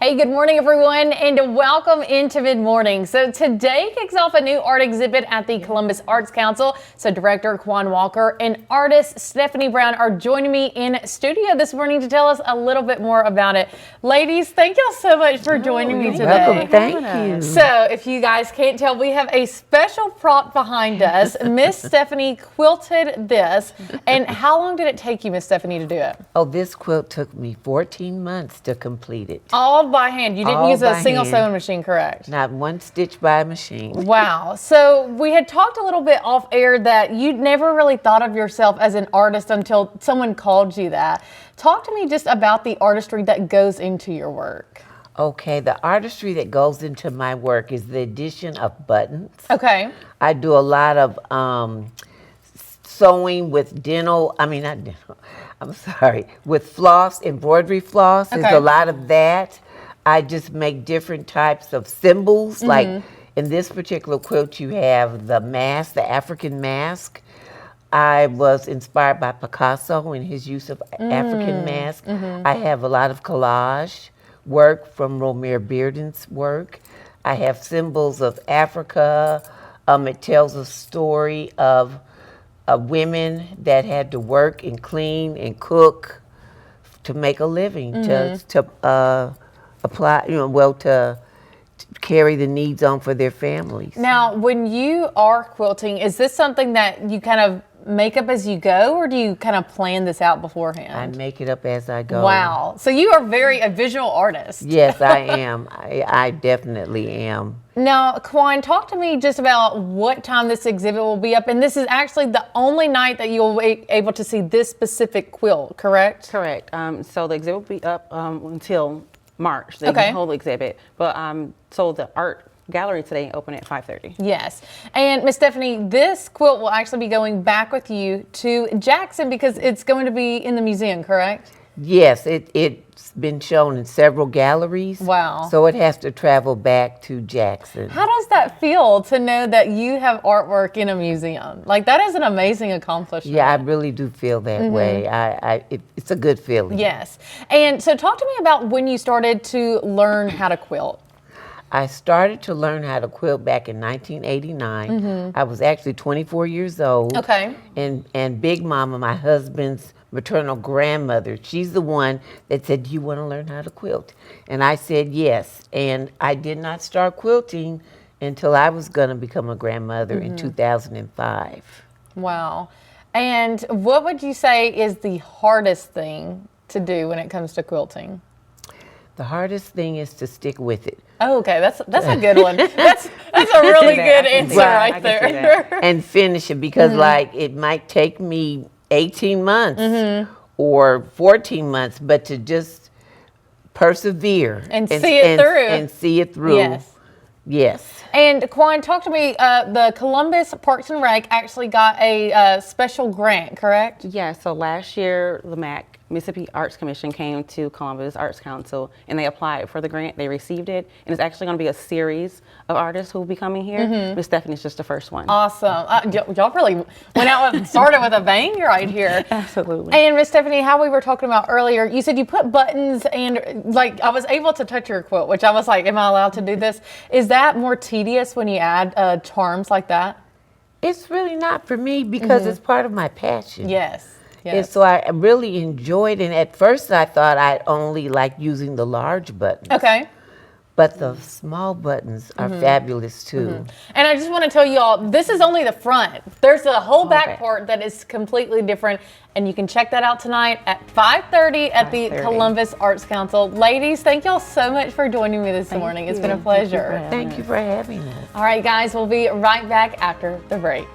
Hey, good morning, everyone, and welcome into Mid Morning. So today kicks off a new art exhibit at the Columbus Arts Council. So director Quan Walker and artist Stephany Brown are joining me in studio this morning to tell us a little bit more about it. Ladies, thank y'all so much for joining me today. Welcome, thank you. So if you guys can't tell, we have a special prop behind us. Miss Stephany quilted this. And how long did it take you, Miss Stephany, to do it? Oh, this quilt took me 14 months to complete it. All by hand. You didn't use a single sewing machine, correct? Not one stitch by a machine. Wow. So we had talked a little bit off air that you never really thought of yourself as an artist until someone called you that. Talk to me just about the artistry that goes into your work. Okay, the artistry that goes into my work is the addition of buttons. Okay. I do a lot of sewing with with floss, embroidery floss. There's a lot of that. I just make different types of symbols. Like in this particular quilt, you have the mask, the African mask. I was inspired by Picasso and his use of African mask. I have a lot of collage work from Romare Bearden's work. I have symbols of Africa. It tells a story of women that had to work and clean and cook to make a living, to apply, to carry the needs on for their families. Now, when you are quilting, is this something that you kind of make up as you go, or do you kind of plan this out beforehand? I make it up as I go. Wow. So you are a visual artist. Yes, I am. I definitely am. Now, Quan, talk to me just about what time this exhibit will be up. And this is actually the only night that you'll be able to see this specific quilt, correct? Correct. So the exhibit will be up until March, the whole exhibit. But so the art gallery today open at 5:30. Yes. And Miss Stephany, this quilt will actually be going back with you to Jackson because it's going to be in the museum, correct? Yes, it's been shown in several galleries. Wow. So it has to travel back to Jackson. How does that feel to know that you have artwork in a museum? Like, that is an amazing accomplishment. Yeah, I really do feel that way. It's a good feeling. Yes. And so talk to me about when you started to learn how to quilt. I started to learn how to quilt back in 1989. I was actually 24 years old. Okay. And Big Mama, my husband's maternal grandmother, she's the one that said, "Do you want to learn how to quilt?" And I said yes. And I did not start quilting until I was going to become a grandmother in 2005. Wow. And what would you say is the hardest thing to do when it comes to quilting? The hardest thing is to stick with it. Oh, okay, that's a good one. That's a really good answer right there. And finish it because like it might take me 18 months or 14 months, but to just persevere and see it through. And see it through. Yes. Yes. And Quan, talk to me. The Columbus Parks and Rec actually got a special grant, correct? Yeah, so last year, the MAC, Mississippi Arts Commission, came to Columbus Arts Council and they applied for the grant. They received it, and it's actually going to be a series of artists who will be coming here. Miss Stephany's just the first one. Awesome. Y'all really went out and started with a bang right here. Absolutely. And Miss Stephany, how we were talking about earlier, you said you put buttons and like I was able to touch your quilt, which I was like, am I allowed to do this? Is that more tedious when you add charms like that? It's really not for me because it's part of my passion. Yes. Yes. And so I really enjoyed it. And at first I thought I'd only like using the large buttons. Okay. But the small buttons are fabulous too. And I just want to tell you all, this is only the front. There's a whole back part that is completely different. And you can check that out tonight at 5:30 at the Columbus Arts Council. Ladies, thank y'all so much for joining me this morning. It's been a pleasure. Thank you for having us. All right, guys, we'll be right back after the break.